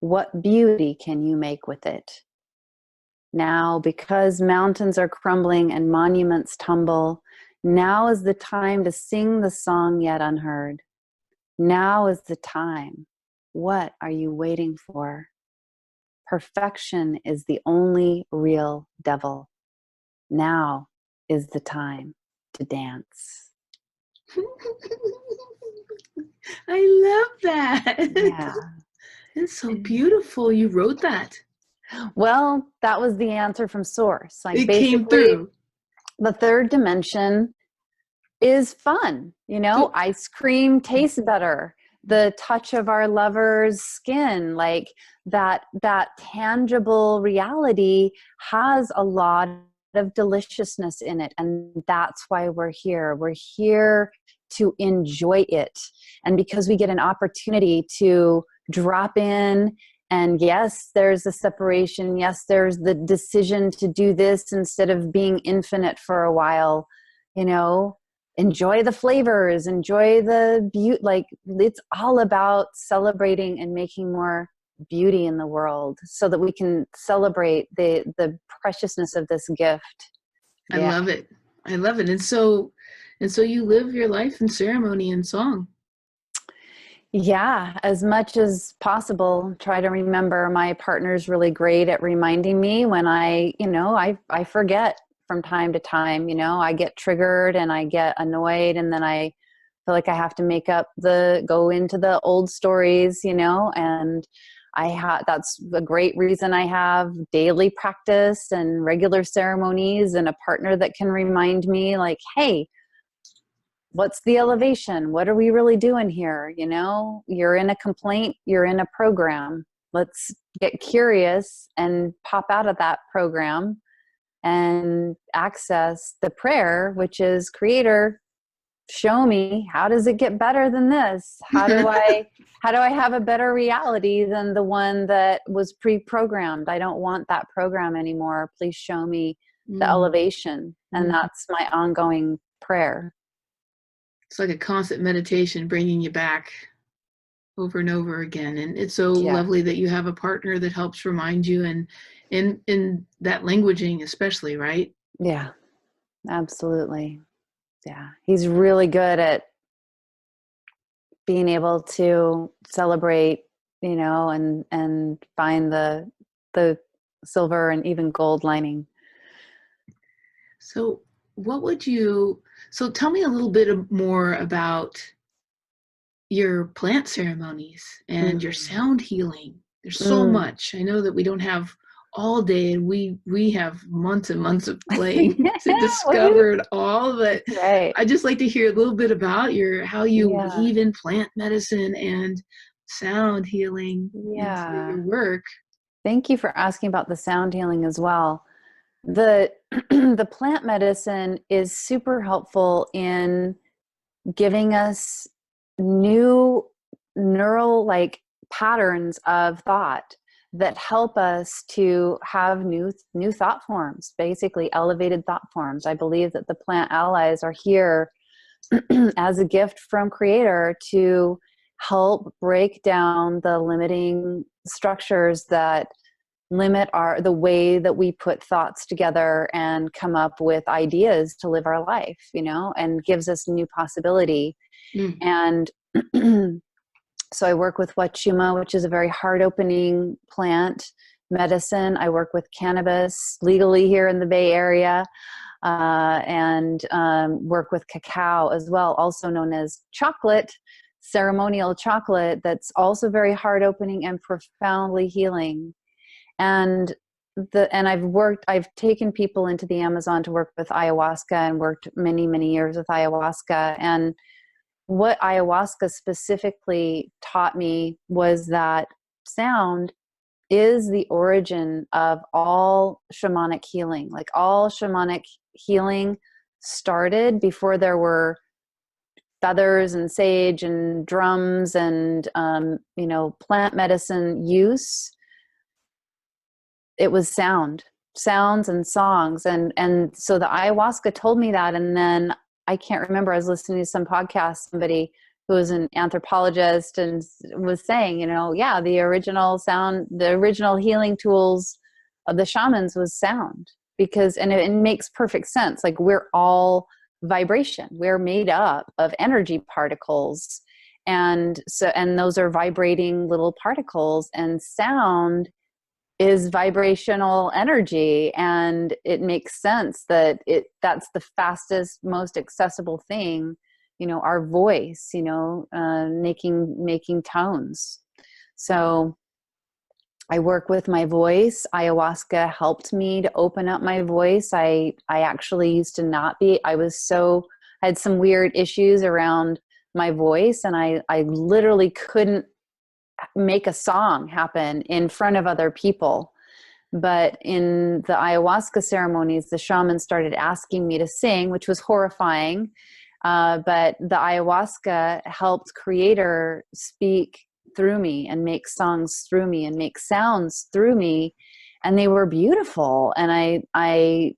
Speaker 2: what beauty can you make with it? Now, because mountains are crumbling and monuments tumble, now is the time to sing the song yet unheard. Now is the time. What are you waiting for? Perfection is the only real devil. Now is the time to dance.
Speaker 1: I love that.
Speaker 2: Yeah.
Speaker 1: It's so beautiful. You wrote that.
Speaker 2: Well, that was the answer from source. Like,
Speaker 1: it
Speaker 2: basically,
Speaker 1: came through.
Speaker 2: The third dimension is fun. Ice cream tastes better. The touch of our lover's skin, like that tangible reality has a lot of deliciousness in it. And that's why we're here. We're here to enjoy it. And because we get an opportunity to drop in, and yes, there's a separation. Yes, there's the decision to do this instead of being infinite for a while, enjoy the flavors, enjoy the beauty. Like, it's all about celebrating and making more beauty in the world so that we can celebrate the preciousness of this gift.
Speaker 1: I love it. I love it. And so you live your life in ceremony and song.
Speaker 2: Yeah, as much as possible. Try to remember. My partner's really great at reminding me when I forget from time to time. I get triggered and I get annoyed, and then I feel like I have to go into the old stories, and that's a great reason I have daily practice and regular ceremonies and a partner that can remind me, like, hey, what's the elevation? What are we really doing here? You're in a complaint, you're in a program. Let's get curious and pop out of that program and access the prayer, which is, Creator, show me, how does it get better than this? How do I have a better reality than the one that was pre-programmed? I don't want that program anymore. Please show me the elevation. And that's my ongoing prayer.
Speaker 1: It's like a constant meditation, bringing you back over and over again. And it's so lovely that you have a partner that helps remind you, and in that languaging especially, right?
Speaker 2: Yeah, absolutely. Yeah. He's really good at being able to celebrate, and find the silver and even gold lining.
Speaker 1: So what would you, so tell me a little bit more about your plant ceremonies and your
Speaker 2: Mm.
Speaker 1: sound healing. There's so
Speaker 2: Mm.
Speaker 1: much. I know that we don't have all day, and we have months and months of playing to
Speaker 2: Woohoo.
Speaker 1: discover it all, but
Speaker 2: Right.
Speaker 1: I just like to hear a little bit about how you
Speaker 2: Yeah.
Speaker 1: weave in plant medicine and sound healing into
Speaker 2: Yeah.
Speaker 1: your work.
Speaker 2: Thank you for asking about the sound healing as well. The the plant medicine is super helpful in giving us new neural like patterns of thought that help us to have new thought forms, basically elevated thought forms. I believe that the plant allies are here as a gift from creator to help break down the limiting structures that limit the way that we put thoughts together and come up with ideas to live our life, and gives us new possibility.
Speaker 1: Mm.
Speaker 2: And so I work with Wachuma, which is a very heart opening plant medicine. I work with cannabis legally here in the Bay Area, and work with cacao as well, also known as chocolate, ceremonial chocolate, that's also very heart opening and profoundly healing. And I've taken people into the Amazon to work with ayahuasca and worked many, many years with ayahuasca. And what ayahuasca specifically taught me was that sound is the origin of all shamanic healing. Like all shamanic healing started before there were feathers and sage and drums and plant medicine use. It was sounds and songs. And so the ayahuasca told me that. And then I can't remember, I was listening to some podcast, somebody who was an anthropologist and was saying, yeah, the original healing tools of the shamans was sound, because, and it makes perfect sense. Like, we're all vibration. We're made up of energy particles. And those are vibrating little particles, and sound is vibrational energy, and it makes sense that that's the fastest, most accessible thing, our voice, making tones. So I work with my voice. Ayahuasca helped me to open up my voice. I actually used to not be, I had some weird issues around my voice, and I literally couldn't make a song happen in front of other people. But in the ayahuasca ceremonies, the shaman started asking me to sing, which was horrifying. But the ayahuasca helped creator speak through me and make songs through me and make sounds through me. And they were beautiful. And it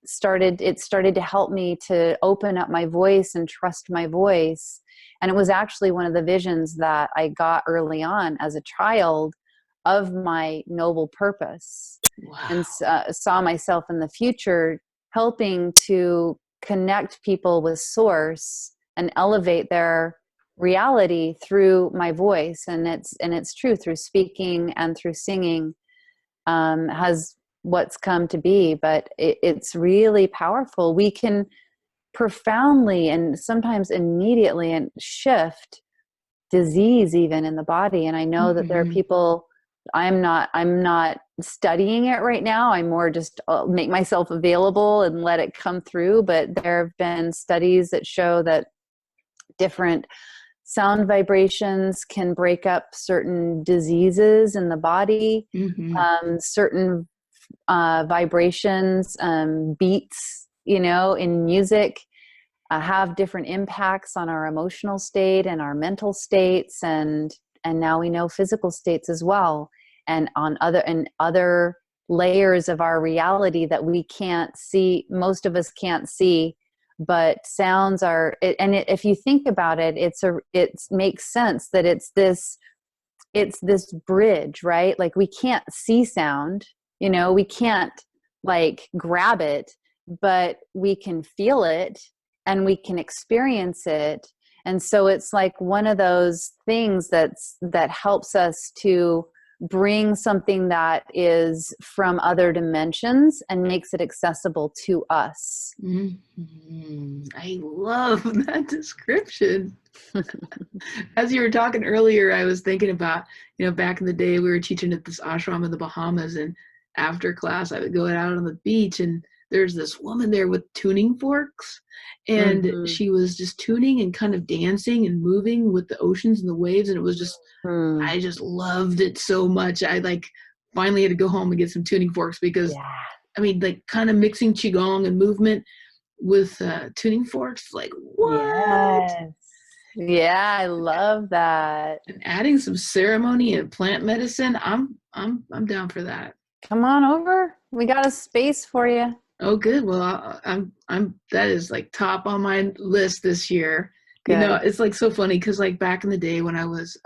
Speaker 2: started to help me to open up my voice and trust my voice. And it was actually one of the visions that I got early on as a child of my noble purpose.
Speaker 1: Wow.
Speaker 2: And saw myself in the future helping to connect people with source and elevate their reality through my voice. And it's true, through speaking and through singing has what's come to be. But it's really powerful. We can profoundly and sometimes immediately and shift disease even in the body. And I know that there are people, I'm not studying it right now. I more just make myself available and let it come through. But there have been studies that show that different sound vibrations can break up certain diseases in the body. Certain vibrations, beats, in music, have different impacts on our emotional state and our mental states, and now we know physical states as well, and on other layers of our reality that we can't see. Most of us can't see, but sounds are. If you think about it, it makes sense that it's this bridge, right? Like, we can't see sound, we can't like grab it, but we can feel it and we can experience it. And so it's like one of those things that helps us to bring something that is from other dimensions and makes it accessible to us.
Speaker 1: I love that description. As you were talking earlier, I was thinking about, back in the day, we were teaching at this ashram in the Bahamas, and after class, I would go out on the beach, and there's this woman there with tuning forks, and
Speaker 2: Mm-hmm.
Speaker 1: she was just tuning and kind of dancing and moving with the oceans and the waves, and it was just, I just loved it so much. I finally had to go home and get some tuning forks because, I mean, kind of mixing qigong and movement with tuning forks, what?
Speaker 2: Yes. Yeah, I love that.
Speaker 1: And adding some ceremony and plant medicine, I'm down for that.
Speaker 2: Come on over. We got a space for you.
Speaker 1: Oh, good. Well, I'm that is top on my list this year.
Speaker 2: Good.
Speaker 1: It's so funny because back in the day when I was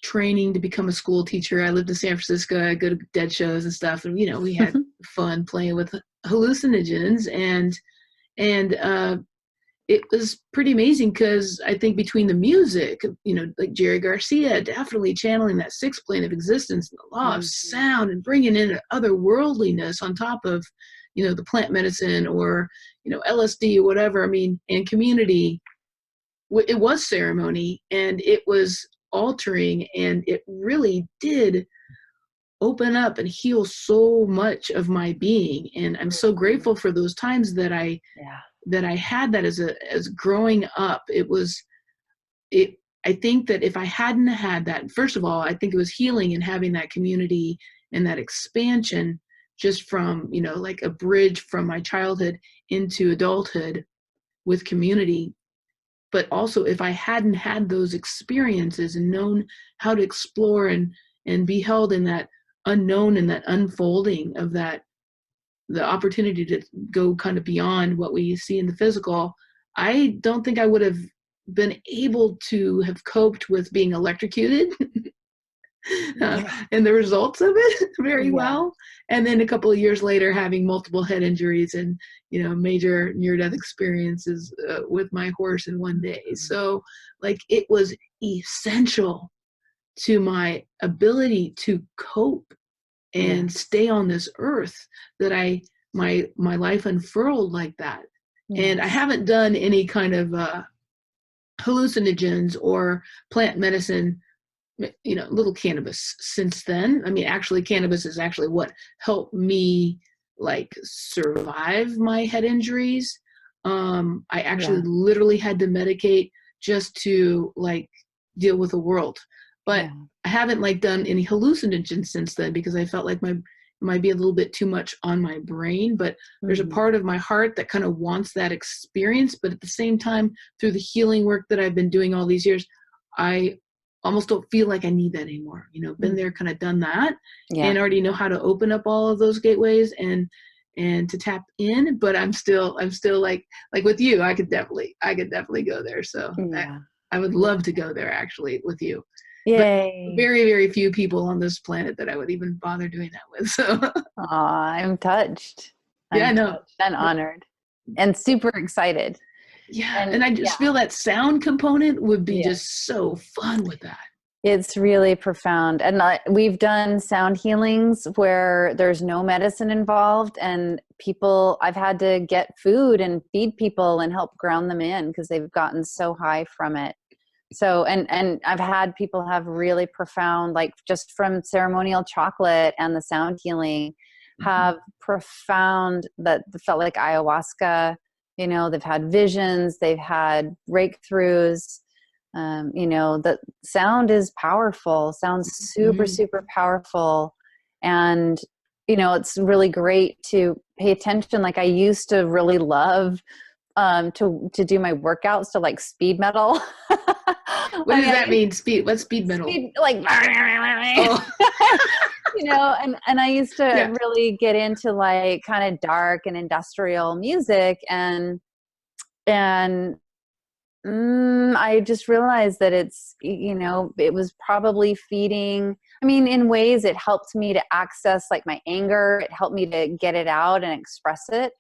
Speaker 1: training to become a school teacher, I lived in San Francisco. I go to dead shows and stuff, and we had fun playing with hallucinogens, and it was pretty amazing because I think between the music, like Jerry Garcia, definitely channeling that sixth plane of existence and the law of sound and bringing in otherworldliness on top of, the plant medicine or, LSD or whatever. I mean, and community, it was ceremony and it was altering, and it really did open up and heal so much of my being. And I'm so grateful for those times that I had that as growing up. I think that if I hadn't had that, first of all, I think it was healing and having that community and that expansion just from, a bridge from my childhood into adulthood with community. But also if I hadn't had those experiences and known how to explore and be held in that unknown and that unfolding of that, the opportunity to go kind of beyond what we see in the physical, I don't think I would have been able to have coped with being electrocuted and the results of it very well. And then a couple of years later, having multiple head injuries and, major near-death experiences with my horse in one day. So it was essential to my ability to cope and stay on this earth that my life unfurled like that. And I haven't done any kind of hallucinogens or plant medicine, little cannabis since then. I mean, actually cannabis is actually what helped me survive my head injuries. I actually literally had to medicate just to deal with the world. But I haven't done any hallucinogens since then because I felt like it might be a little bit too much on my brain. But there's a part of my heart that kind of wants that experience. But at the same time, through the healing work that I've been doing all these years, I almost don't feel like I need that anymore. Been there, kind of done that, and already know how to open up all of those gateways and to tap in. But I'm still like with you, I could definitely go there. So I would love to go there actually with you.
Speaker 2: Yay.
Speaker 1: But very, very few people on this planet that I would even bother doing that with. So
Speaker 2: I'm touched.
Speaker 1: I know.
Speaker 2: And honored and super excited.
Speaker 1: Yeah. And I just feel that sound component would be just so fun with that.
Speaker 2: It's really profound. And we've done sound healings where there's no medicine involved, and I've had to get food and feed people and help ground them in because they've gotten so high from it. So, and I've had people have really profound, just from ceremonial chocolate and the sound healing, have profound, that felt like ayahuasca. They've had visions, they've had breakthroughs. The sound is powerful, sounds super, super powerful. And, it's really great to pay attention. I used to really love to do my workouts to speed metal.
Speaker 1: What does that mean? Speed? What's speed metal?
Speaker 2: Oh. And I used to really get into kind of dark and industrial music, and I just realized that it's, it was probably feeding. I mean, in ways it helped me to access my anger. It helped me to get it out and express it.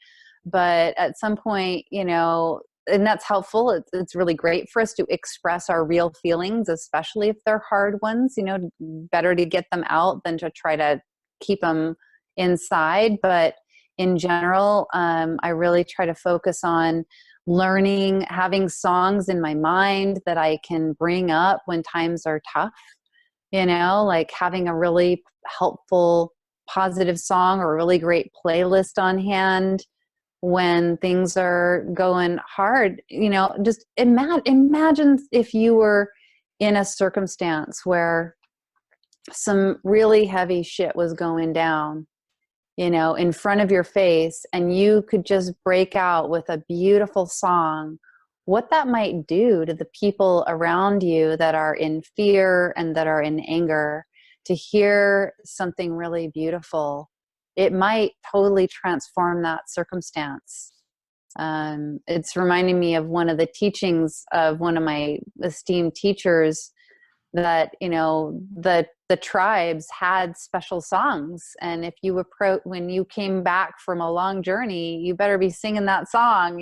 Speaker 2: But at some point, and that's helpful. It's really great for us to express our real feelings, especially if they're hard ones, better to get them out than to try to keep them inside. But in general, I really try to focus on learning, having songs in my mind that I can bring up when times are tough, like having a really helpful, positive song or a really great playlist on hand when things are going hard. Just imagine if you were in a circumstance where some really heavy shit was going down, in front of your face, and you could just break out with a beautiful song, what that might do to the people around you that are in fear and that are in anger. To hear something really beautiful, it might totally transform that circumstance. It's reminding me of one of the teachings of one of my esteemed teachers, that the tribes had special songs, and if you when you came back from a long journey, you better be singing that song,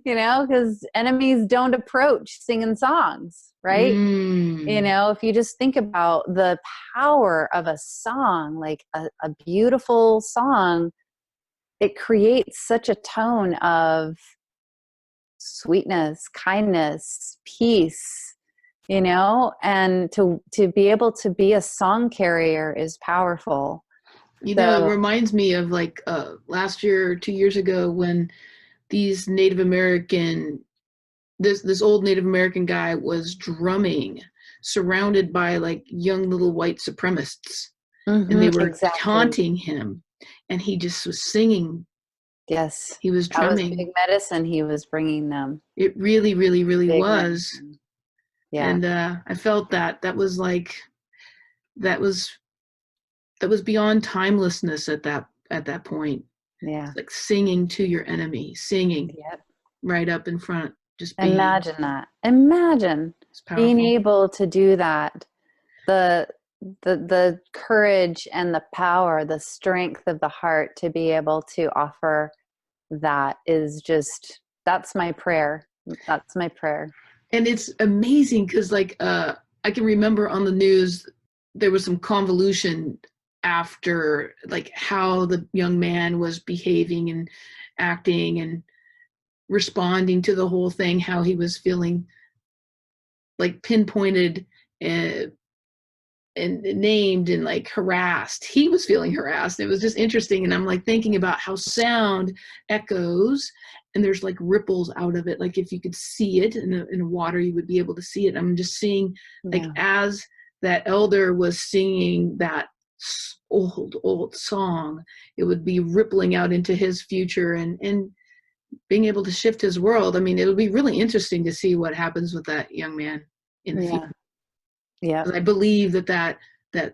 Speaker 2: because enemies don't approach singing songs, right? If you just think about the power of a song, like a beautiful song, it creates such a tone of sweetness, kindness, peace, and to be able to be a song carrier is powerful.
Speaker 1: It reminds me of like last year or 2 years ago when these Native American, this old Native American guy was drumming surrounded by like young little white supremacists, and they were taunting him, and he just was singing.
Speaker 2: Yes.
Speaker 1: He was drumming.
Speaker 2: That was big medicine he was bringing them.
Speaker 1: It really, really, really
Speaker 2: big
Speaker 1: was.
Speaker 2: Medicine. Yeah.
Speaker 1: And I felt that was like, that was beyond timelessness at that point.
Speaker 2: Yeah.
Speaker 1: It's like singing to your enemy, singing right up in front. Just being,
Speaker 2: imagine that. Imagine being able to do that. The courage and the power, the strength of the heart to be able to offer that is just, that's my prayer. That's my prayer.
Speaker 1: And it's amazing because like I can remember on the news there was some convolution after like how the young man was behaving and acting and responding to the whole thing, how he was feeling like pinpointed and named and like harassed. He was feeling harassed. It was just interesting. And I'm like thinking about how sound echoes and there's like ripples out of it. Like if you could see it in water, you would be able to see it. I'm just seeing like as that elder was singing that old song, it would be rippling out into his future and being able to shift his world. I mean, it'll be really interesting to see what happens with that young man in the future.
Speaker 2: Yeah.
Speaker 1: I believe that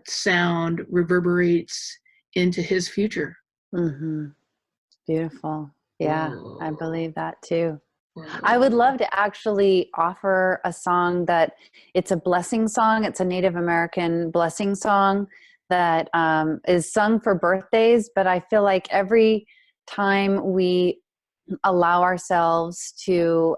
Speaker 1: sound reverberates into his future.
Speaker 2: Mm-hmm. Beautiful. Yeah, I believe that too. I would love to actually offer a song that it's a blessing song. It's a Native American blessing song that is sung for birthdays. But I feel like every time we allow ourselves to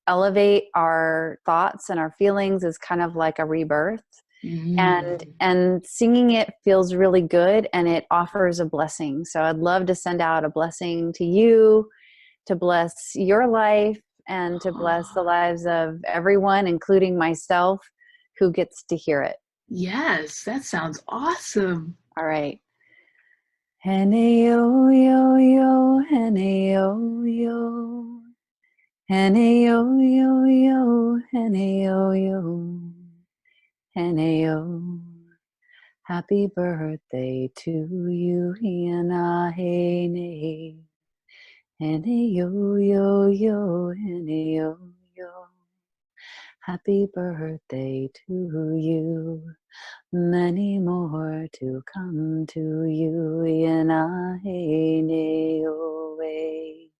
Speaker 2: elevate our thoughts and our feelings is kind of like a rebirth. And singing it feels really good, and it offers a blessing. So I'd love to send out a blessing to you, to bless your life, and to bless the lives of everyone, including myself, who gets to hear it.
Speaker 1: Yes, that sounds awesome.
Speaker 2: All right. Hene yo yo yo, hene yo yo, hene yo yo yo, hene yo yo, hene yo. Happy birthday to you, Hina Hene. Hene yo yo yo, hene yo yo. Happy birthday to you. Many more to come to you, Hina Hene Oe.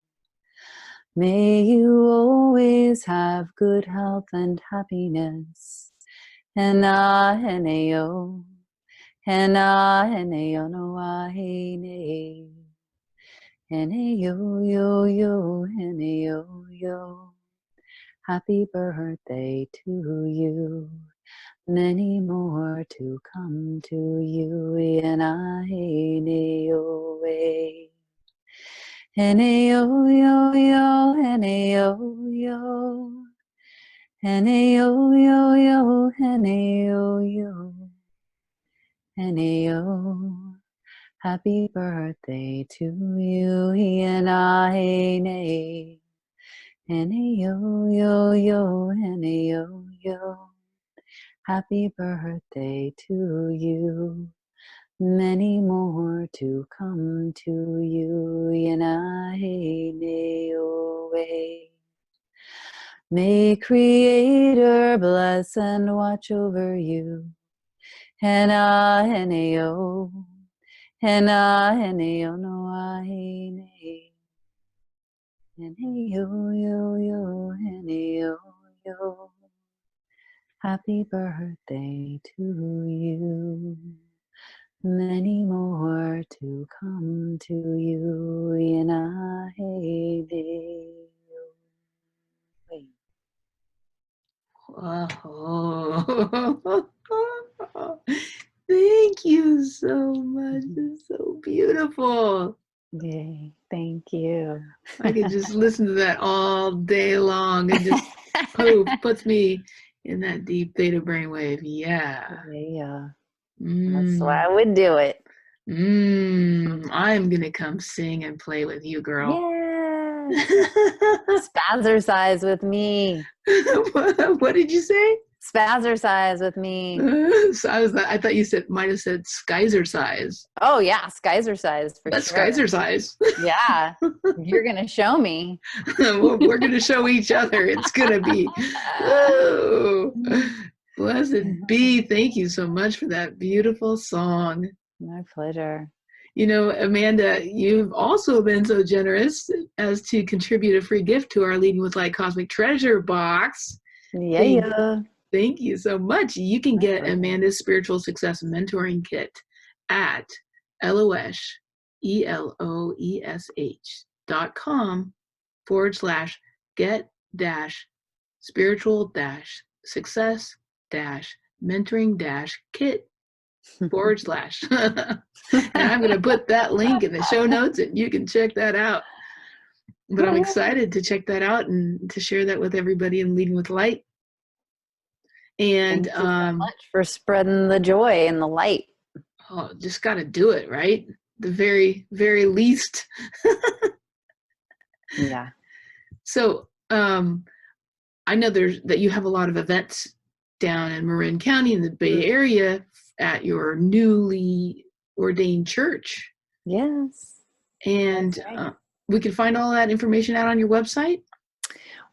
Speaker 2: May you always have good health and happiness. Hina Hene yo. Hena hene yo no wa hene. Hene yo yo yo, hene yo yo. Happy birthday to you. Many more to come to you, and I know way. Hene yo yo yo, hene yo yo, hene yo yo yo, hene yo yo, hene yo. Happy birthday to you, and I nay. Hene yo yo yo, hene yo yo. Happy birthday to you. Many more to come to you, way. May Creator bless and watch over you. Hena heneo, hena heneo no ahene. Heneo yo yo, heneo yo. Happy birthday to you. Many more to come to you,
Speaker 1: Oh, thank you so much. It's so beautiful.
Speaker 2: Yay, thank you.
Speaker 1: I could just listen to that all day long. It just poof, puts me in that deep theta brainwave. Yeah.
Speaker 2: Yeah. That's why
Speaker 1: Mm.
Speaker 2: I would do it.
Speaker 1: I'm gonna come sing and play with you, girl.
Speaker 2: Yeah. Spazzercise with me.
Speaker 1: What did you say?
Speaker 2: Spazzercise with me.
Speaker 1: So I thought you might have said Skyzer size.
Speaker 2: Oh yeah, Skyzercise for
Speaker 1: That's
Speaker 2: sure.
Speaker 1: Skyzer size.
Speaker 2: Yeah. You're gonna show me.
Speaker 1: We're gonna show each other. It's gonna be whoa. Blessed be. Thank you so much for that beautiful song.
Speaker 2: My pleasure.
Speaker 1: You know, Amanda, you've also been so generous as to contribute a free gift to our Leading with Light Cosmic Treasure box.
Speaker 2: Yeah.
Speaker 1: Thank you so much. You can get Amanda's Spiritual Success Mentoring Kit at Elo'esh, ELOESH.com/get spiritual success mentoring kit / and I'm going to put that link in the show notes and you can check that out. But I'm excited to check that out and to share that with everybody in Leading with Light. And
Speaker 2: thank you so much for spreading the joy and the light.
Speaker 1: Oh, just got to do it, right? The very, very least.
Speaker 2: Yeah.
Speaker 1: So I know that you have a lot of events down in Marin County in the Bay Area at your newly ordained church.
Speaker 2: Yes.
Speaker 1: And we can find all that information out on your website?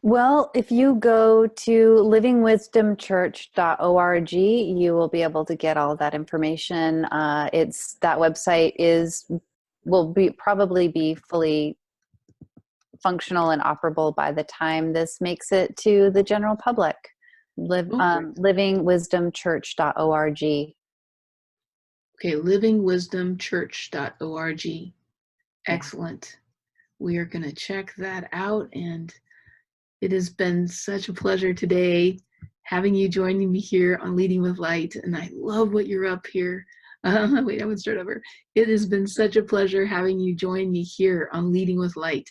Speaker 2: Well, if you go to livingwisdomchurch.org, you will be able to get all that information. That website will probably be fully functional and operable by the time this makes it to the general public. Livingwisdomchurch.org.
Speaker 1: Okay, livingwisdomchurch.org. Excellent. We are going to check that out, and it has been such a pleasure today having you joining me here on Leading with Light, and I love what you're up here. Wait, I would start over. It has been such a pleasure having you join me here on Leading with Light.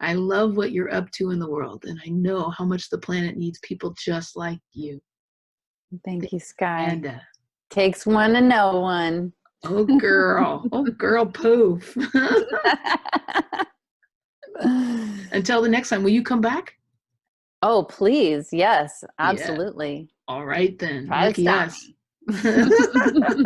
Speaker 1: I love what you're up to in the world, and I know how much the planet needs people just like you.
Speaker 2: Thank you, Sky.
Speaker 1: And
Speaker 2: takes one to know one.
Speaker 1: Oh, girl. Oh, girl, poof. Until the next time, will you come back?
Speaker 2: Oh, please. Yes, absolutely.
Speaker 1: Yeah. All right, then.
Speaker 2: Try
Speaker 1: Lucky
Speaker 2: to
Speaker 1: us.
Speaker 2: stop me.